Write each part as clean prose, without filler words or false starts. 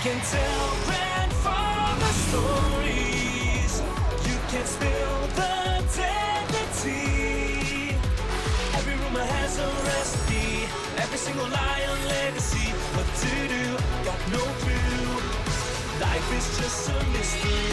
can tell grand from the stories. You can spill the deadly tea. Every rumor has a recipe. Every single lie a legacy. What to do? Got no clue. Life is just a mystery.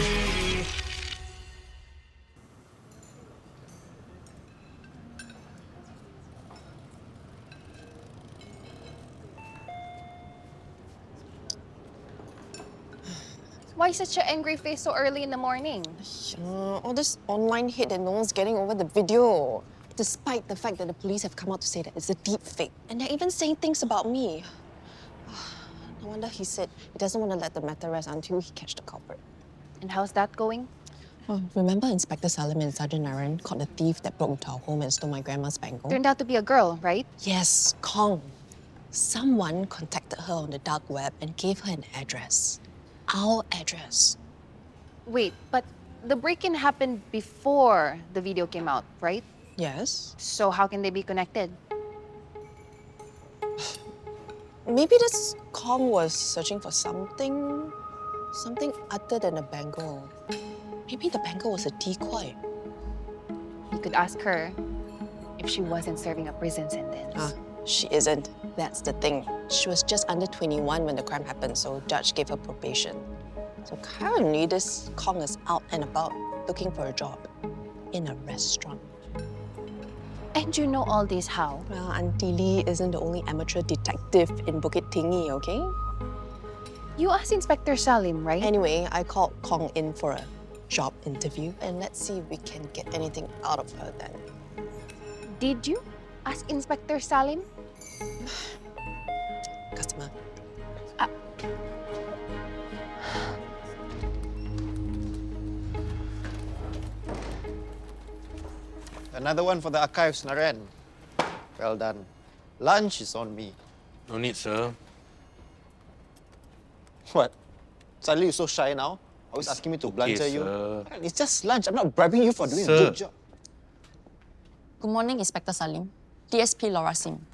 Why such an angry face so early in the morning? All this online hate that no one's getting over the video. Despite the fact that the police have come out to say that it's a deep fake. And they're even saying things about me. No wonder he said he doesn't want to let the matter rest until he catch the culprit. And how's that going? Oh, remember Inspector Salim and Sergeant Naren caught the thief that broke into our home and stole my grandma's bangle? Turned out to be a girl, right? Yes, Kong. Someone contacted her on the dark web and gave her an address. Our address. Wait, but the break-in happened before the video came out, right? Yes. So how can they be connected? Maybe this Kong was searching for something other than a bangle. Maybe the bangle was a decoy. You could ask her if she wasn't serving a prison sentence. She isn't. That's the thing. She was just under 21 when the crime happened, so judge gave her probation. So currently, this Kong is out and about looking for a job in a restaurant. And you know all this how? Well, Auntie Lee isn't the only amateur detective in Bukit Tinggi, okay? You asked Inspector Salim, right? Anyway, I called Kong in for a job interview, and let's see if we can get anything out of her then. Did you ask Inspector Salim? Customer. Another one for the archives, Naren. Well done. Lunch is on me. No need, sir. What? Suddenly you're so shy now? Always asking me to blunder you? Sir. It's just lunch. I'm not bribing you for doing Sir. a good job. Good morning, Inspector Salim. DSP Laura Sim.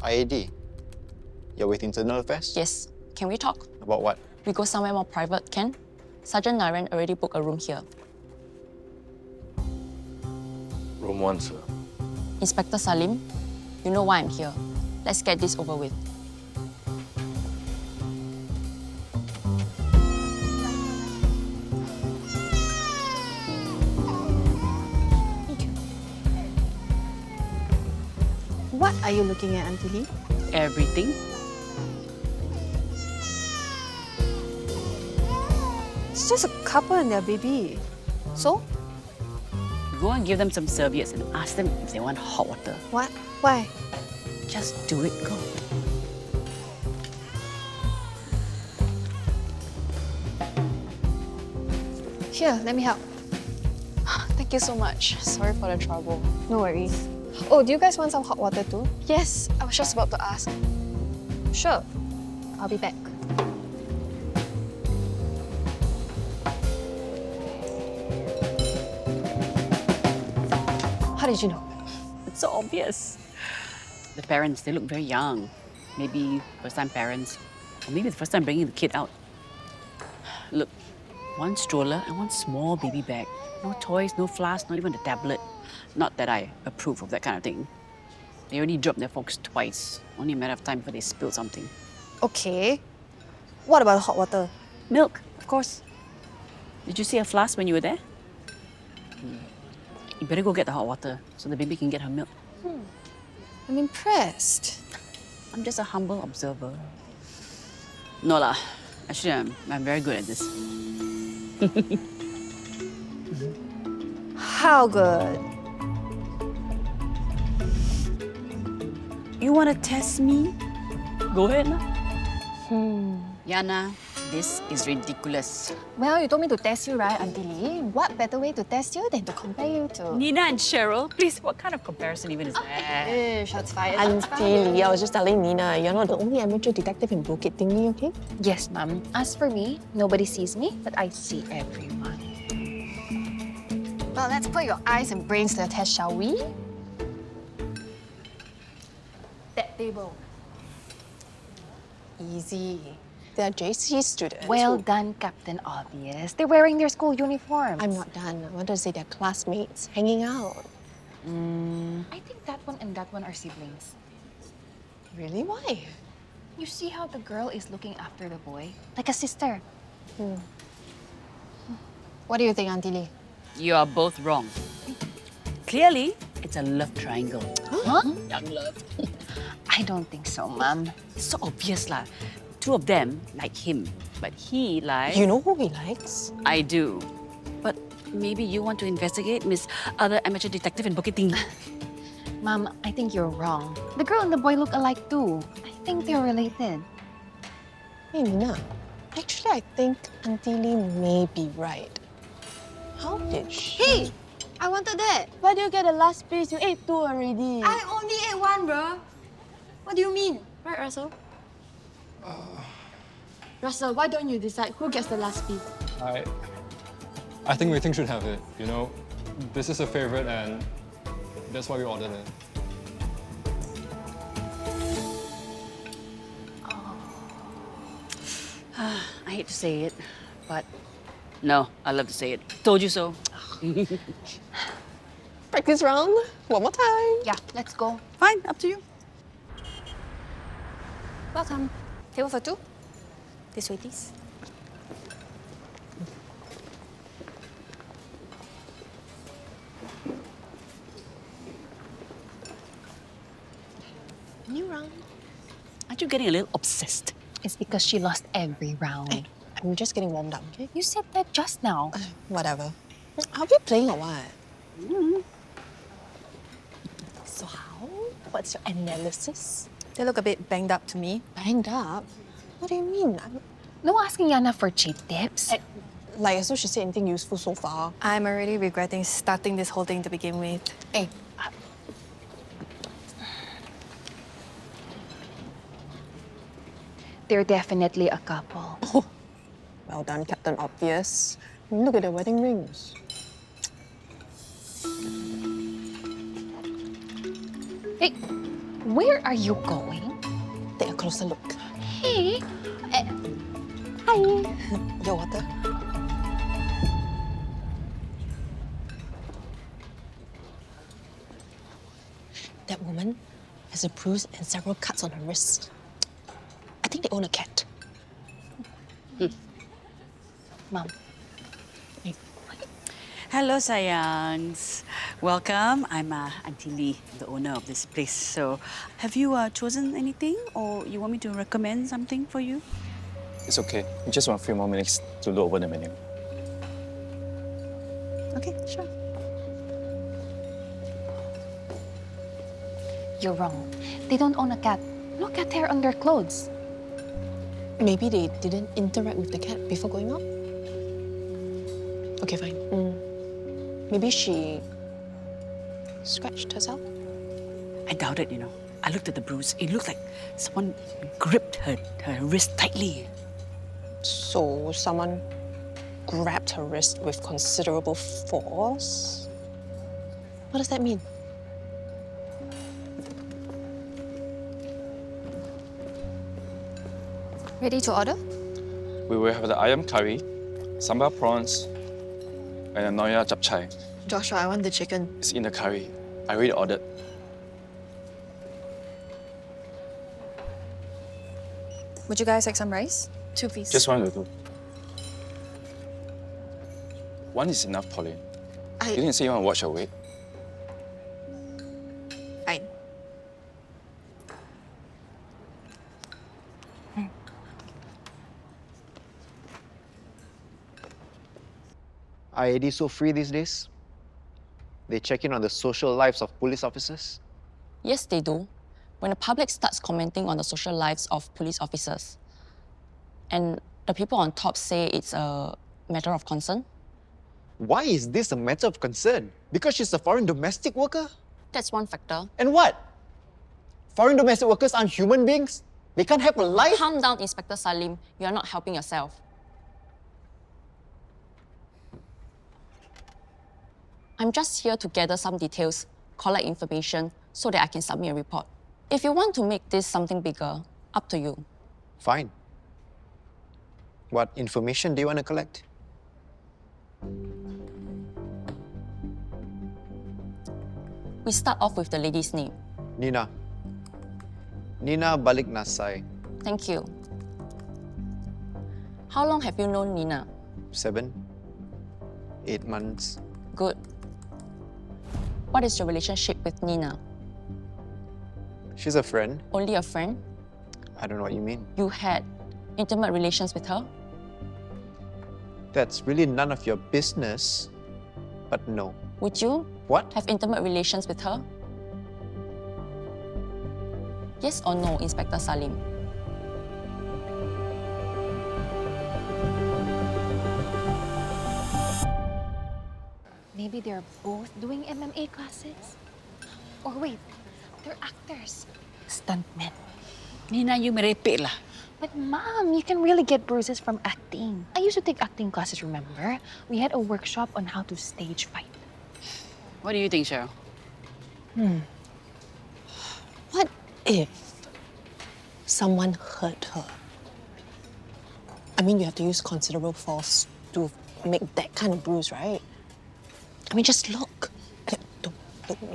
IAD. You're with Internal Affairs? Yes, can we talk? About what? We go somewhere more private, can? Sergeant Naren already booked a room here. Room 1, sir. Inspector Salim, you know why I'm here. Let's get this over with. What are you looking at, Auntie Lee? Everything. It's just a couple and their baby. So? Go and give them some serviettes and ask them if they want hot water. What? Why? Just do it, go. Here, let me help. Thank you so much. Sorry for the trouble. No worries. Oh, do you guys want some hot water too? Yes, I was just about to ask. Sure. I'll be back. How did you know? It's so obvious. The parents, they look very young. Maybe first-time parents. Or maybe the first time bringing the kid out. Look, one stroller and one small baby bag. No toys, no flask, not even a tablet. Not that I approve of that kind of thing. They already dropped their folks twice. Only a matter of time before they spilled something. Okay. What about the hot water? Milk, of course. Did you see a flask when you were there? You better go get the hot water so the baby can get her milk. I'm impressed. I'm just a humble observer. No lah. Actually, I'm very good at this. How good? You want to test me? Go ahead lah. Yana, this is ridiculous. Well, you told me to test you, right, Auntie Lee? What better way to test you than to compare you to? Nina and Cheryl, please, what kind of comparison even is that? Shots fired. Auntie Lee, I was just telling Nina, you're not the only amateur detective in Bukit Tinggi, okay? Yes, ma'am. As for me, nobody sees me, but I see everyone. Well, let's put your eyes and brains to the test, shall we? That table. easy. They're JC students. Well done, Captain Obvious. They're wearing their school uniforms. I'm not done. I want to say they're classmates hanging out. I think that one and that one are siblings. Really? Why? You see how the girl is looking after the boy? Like a sister. What do you think, Auntie Lee? You are both wrong. Clearly, it's a love triangle. Huh? Young love. I don't think so, Mom. So obvious lah. Two of them like him, but he likes... You know who he likes? I do. But maybe you want to investigate, Miss Other Amateur Detective in Bukit Tinggi. Mom, I think you're wrong. The girl and the boy look alike too. I think they're related. Hey, Nina. Actually, I think Auntie Lee may be right. How did she... Hey! I wanted that. Why do you get the last piece? You ate 2 already. I only ate 1, bro. What do you mean? Right, Russell? Russell, why don't you decide who gets the last piece? I think Wei Ting should have it. You know, this is a favorite and that's why we ordered it. I hate to say it, but no, I love to say it. Told you so. Practice round. One more time. Yeah, let's go. Fine, up to you. Welcome. Table for 2. This way, please. New round. Aren't you getting a little obsessed? It's because she lost every round. Hey, I'm just getting warmed up, okay? You said that just now. Whatever. Are we playing or what? So how? What's your analysis? They look a bit banged up to me. Banged up? What do you mean? No asking Yana for cheap tips. Like as though she said anything useful so far. I'm already regretting starting this whole thing to begin with. Hey, They're definitely a couple. well done, Captain Obvious. Look at their wedding rings. Hey, where are you going? Take a closer look. Hey, Hi. Your water. That woman has a bruise and several cuts on her wrist. I think they own a cat. Mom. Hello, sayangs. Welcome. I'm Auntie Lee, the owner of this place. So, have you chosen anything, or you want me to recommend something for you? It's okay. We just want a few more minutes to look over the menu. Okay, sure. You're wrong. They don't own a cat. No cat hair on their clothes. Maybe they didn't interact with the cat before going out? Okay, fine. Maybe she scratched herself? I doubt it, you know. I looked at the bruise. It looked like someone gripped her wrist tightly. So someone grabbed her wrist with considerable force? What does that mean? Ready to order? We will have the ayam curry, sambal prawns, and a noya japchae. Joshua, I want the chicken. It's in the curry. I already ordered. Would you guys like some rice? 2, please. Just one will do. One is enough, Pauline. You didn't say you want to watch your weight. Fine. Are AD so free these days? They check in on the social lives of police officers? Yes, they do. When the public starts commenting on the social lives of police officers. And the people on top say it's a matter of concern. Why is this a matter of concern? Because she's a foreign domestic worker? That's one factor. And what? Foreign domestic workers aren't human beings? They can't have a life? Calm down, Inspector Salim. You're not helping yourself. I'm just here to gather some details, collect information, so that I can submit a report. If you want to make this something bigger, up to you. Fine. What information do you want to collect? We start off with the lady's name. Nina. Nina Balik Nasai. Thank you. How long have you known Nina? 7, 8 months. Good. What is your relationship with Nina? She's a friend. Only a friend? I don't know what you mean. You had intimate relations with her? That's really none of your business. But no. Would you What? have intimate relations with her? Yes or no, Inspector Salim? Maybe they're both doing MMA classes? Or wait, they're actors. Stuntmen. Nina, you merepek lah. But Mom, you can really get bruises from acting. I used to take acting classes, remember? We had a workshop on how to stage fight. What do you think, Cheryl? What if someone hurt her? I mean, you have to use considerable force to make that kind of bruise, right? I mean, just look. Don't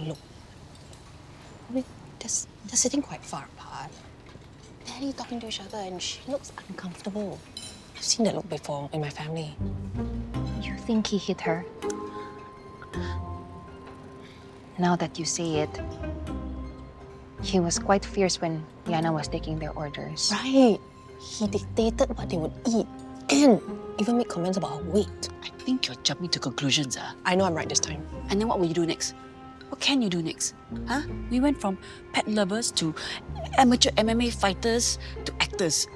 look. I mean, they're sitting quite far apart. Barely talking to each other, and she looks uncomfortable. I've seen that look before in my family. You think he hit her? Now that you say it, he was quite fierce when Yana was taking their orders. Right. He dictated what they would eat and even made comments about her weight. I think you're jumping to conclusions, ah. I know I'm right this time. And then what will you do next? What can you do next? Huh? We went from pet lovers to amateur MMA fighters to actors.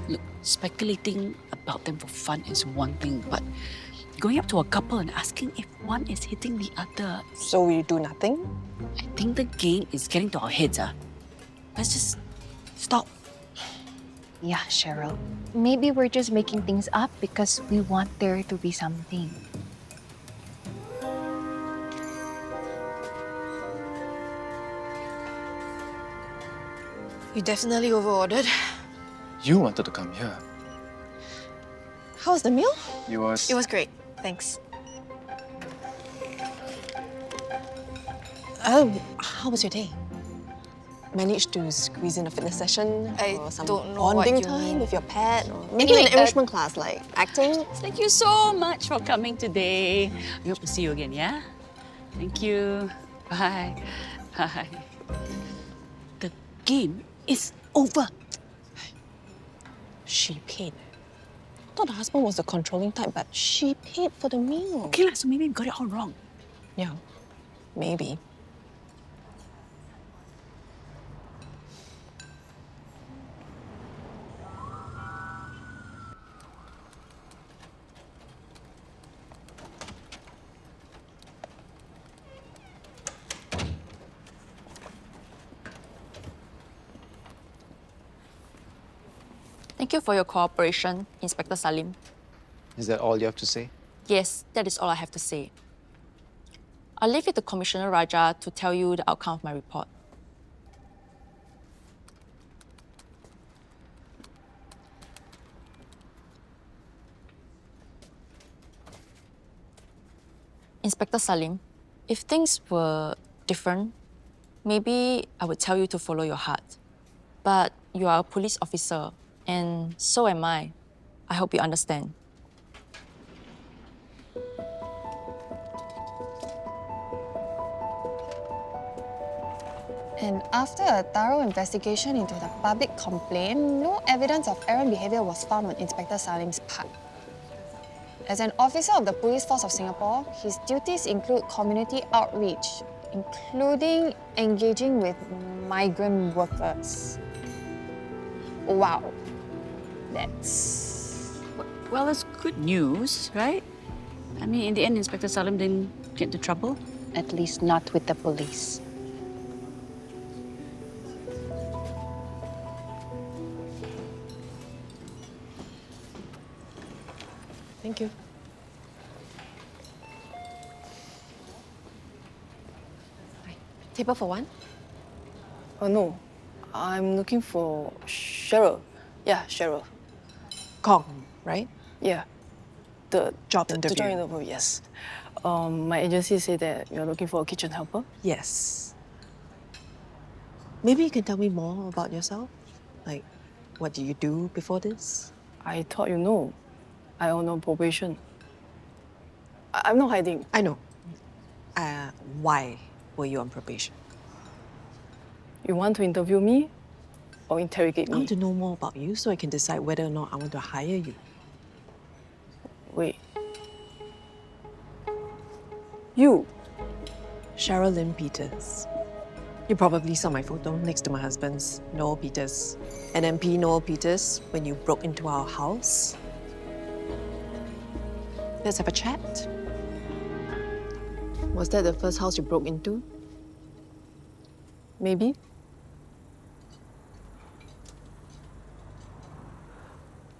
Look, speculating about them for fun is one thing, but going up to a couple and asking if one is hitting the other, So we do nothing? I think the game is getting to our heads. Let's just stop. Yeah, Cheryl. Maybe we're just making things up because we want there to be something. You definitely overordered. You wanted to come here. How was the meal? It was... It was great. Thanks. How was your day? Managed to squeeze in a fitness session or some don't know what bonding you time mean. with your pet, or maybe Anyway, an enrichment class like acting. Thank you so much for coming today. We hope to see you again, yeah? Thank you. Bye. Bye. The game is over. She paid. I thought the husband was the controlling type, but she paid for the meal. Okay, lah, so maybe we got it all wrong. Yeah, maybe. Thank you for your cooperation, Inspector Salim. Is that all you have to say? Yes, that is all I have to say. I'll leave it to Commissioner Raja to tell you the outcome of my report. Inspector Salim, if things were different, maybe I would tell you to follow your heart. But you are a police officer, and so am I. I hope you understand. And after a thorough investigation into the public complaint, no evidence of errant behaviour was found on Inspector Salim's part. As an officer of the Police Force of Singapore, his duties include community outreach, including engaging with migrant workers. Wow. That's... Well, that's good news, right? I mean, in the end, Inspector Salim didn't get into trouble. At least not with the police. Thank you. Table for one? Oh no, I'm looking for Cheryl. Yeah, Cheryl. Kong, right? Yeah, the Job the interview. job interview. Yes. My agency said that you're looking for a kitchen helper. Yes. Maybe you can tell me more about yourself? Like, what do you do before this? I thought you know. I am on probation. I'm not hiding. I know. Why were you on probation? You want to interview me or interrogate I me? want to know more about you so I can decide whether or not I want to hire you. Wait. You? Cheryl Lynn Peters. You probably saw my photo next to my husband's, Noel Peters. NMP Noel Peters, when you broke into our house. Let's have a chat. Was that the first house you broke into? Maybe.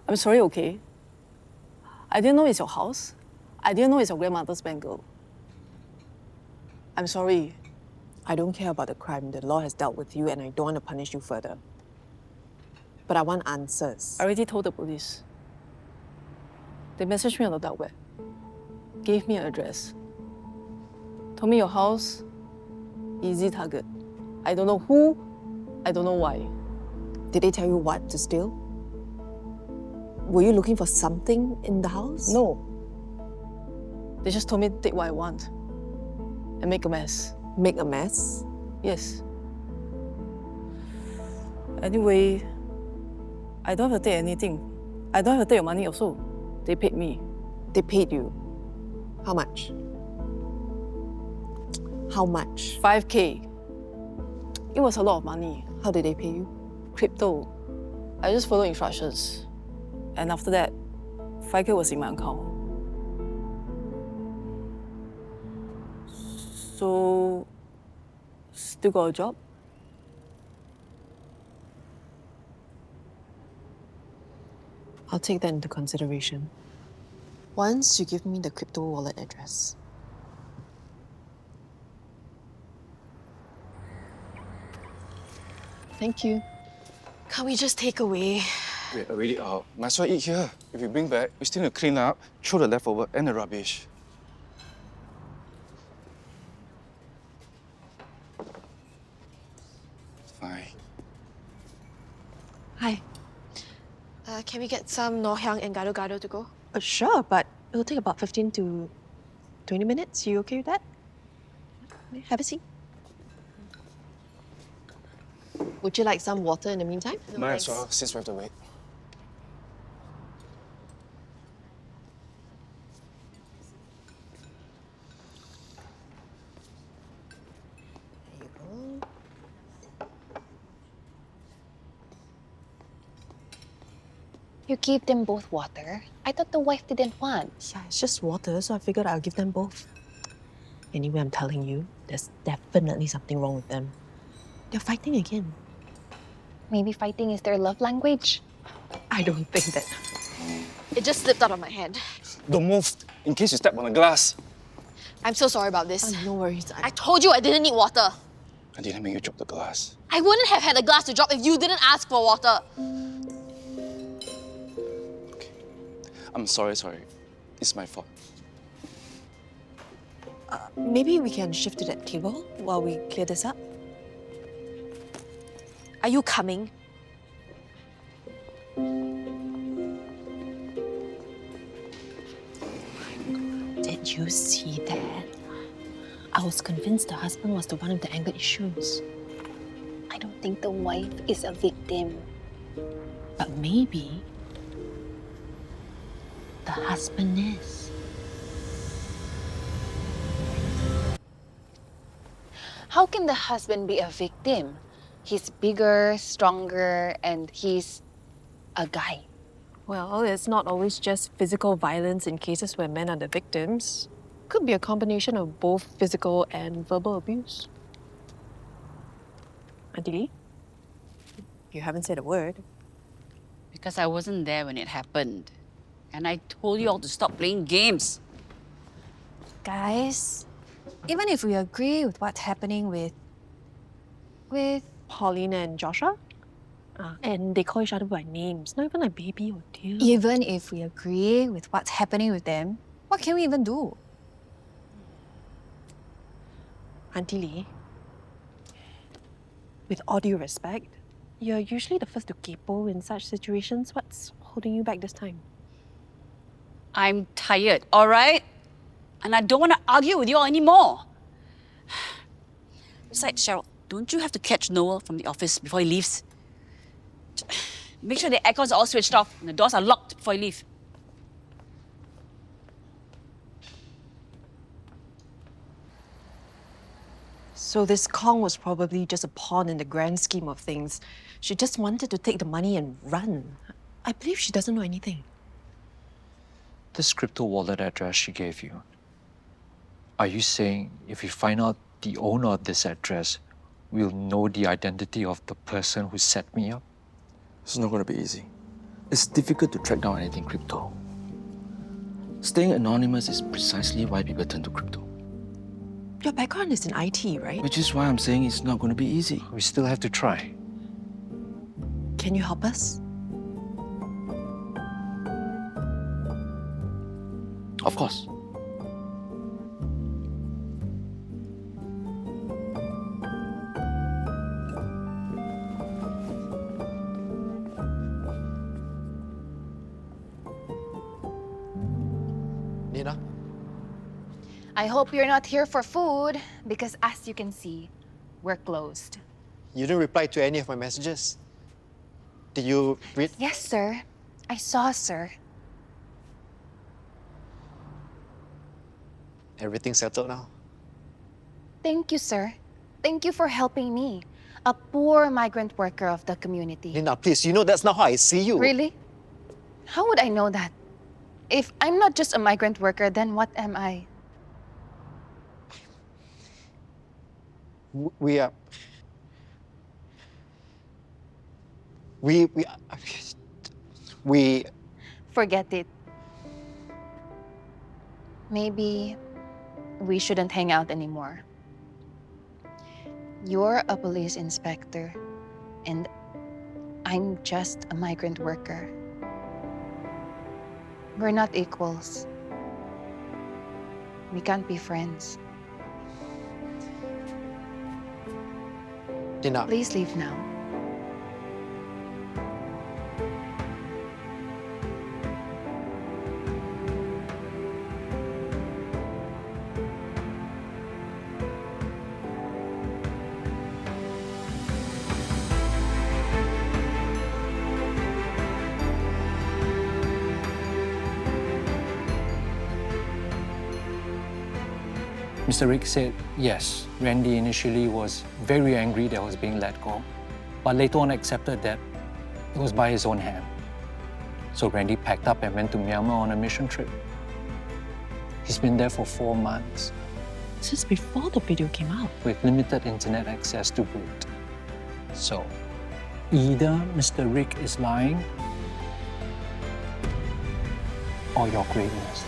I'm sorry, okay? I didn't know it's your house. I didn't know it's your grandmother's bangle. I'm sorry. I don't care about the crime. The law has dealt with you and I don't want to punish you further. But I want answers. I already told the police. They messaged me on the dark web. Gave me an address. Told me your house, easy target. I don't know who, I don't know why. Did they tell you what to steal? Were you looking for something in the house? No. They just told me to take what I want and make a mess. Make a mess? Yes. Anyway, I don't have to take anything. I don't have to take your money also. They paid me. They paid you. How much? How much? 5K. It was a lot of money. How did they pay you? Crypto. I just followed instructions. And after that, 5K was in my account. So, still got a job? I'll take that into consideration. Once you give me the crypto wallet address. Thank you. Can't we just take away? Wait, already out. Might as well eat here. If you bring back, we still need to clean up, throw the leftover and the rubbish. Fine. Hi. Can we get some Ngoh Hiang and Gado Gado to go? Sure, but it'll take about 15 to 20 minutes. You okay with that? Have a seat. Would you like some water in the meantime? Might as well, since we have to wait. You gave them both water? I thought the wife didn't want. Yeah, it's just water, so I figured I'll give them both. Anyway, I'm telling you, there's definitely something wrong with them. They're fighting again. Maybe fighting is their love language. I don't think that. It just slipped out of my hand. Don't move, in case you step on the glass. I'm so sorry about this. No worries. I told you I didn't need water. I didn't make you drop the glass. I wouldn't have had a glass to drop if you didn't ask for water. I'm sorry. It's my fault. Maybe we can shift to that table while we clear this up. Are you coming? Did you see that? I was convinced the husband was the one with the anger issues. I don't think the wife is a victim. But maybe the husband is. How can the husband be a victim? He's bigger, stronger, and he's a guy. Well, it's not always just physical violence in cases where men are the victims. Could be a combination of both physical and verbal abuse. Auntie Lee? You haven't said a word. Because I wasn't there when it happened. And I told you all to stop playing games. Guys, even if we agree with what's happening with Paulina and Joshua? And they call each other by names, not even like baby or dear. Even if we agree with what's happening with them, what can we even do? Auntie Lee, with all due respect, you're usually the first to capo in such situations. What's holding you back this time? I'm tired, all right? And I don't want to argue with you all anymore. Besides, Cheryl, don't you have to catch Noel from the office before he leaves? Make sure the aircons are all switched off and the doors are locked before you leave. So this Kong was probably just a pawn in the grand scheme of things. She just wanted to take the money and run. I believe she doesn't know anything. This crypto wallet address she gave you, are you saying if we find out the owner of this address, we'll know the identity of the person who set me up? It's not going to be easy. It's difficult to track down anything crypto. Staying anonymous is precisely why people turn to crypto. Your background is in IT, right? Which is why I'm saying it's not going to be easy. We still have to try. Can you help us? Of course. Nina? I hope you're not here for food, because as you can see, we're closed. You didn't reply to any of my messages. Did you read? Yes, sir. I saw, sir. Everything settled now? Thank you, sir. Thank you for helping me, a poor migrant worker of the community. Nina, please, you know that's not how I see you. Really? How would I know that? If I'm not just a migrant worker, then what am I? We are... We... Forget it. Maybe we shouldn't hang out anymore. You're a police inspector, and I'm just a migrant worker. We're not equals. We can't be friends. Nina. Please leave now. Mr. Rick said, yes, Randy initially was very angry that I was being let go, but later on accepted that it was by his own hand. So Randy packed up and went to Myanmar on a mission trip. He's been there for 4 months. Since before the video came out. With limited internet access to boot. So, either Mr. Rick is lying, or your greatness.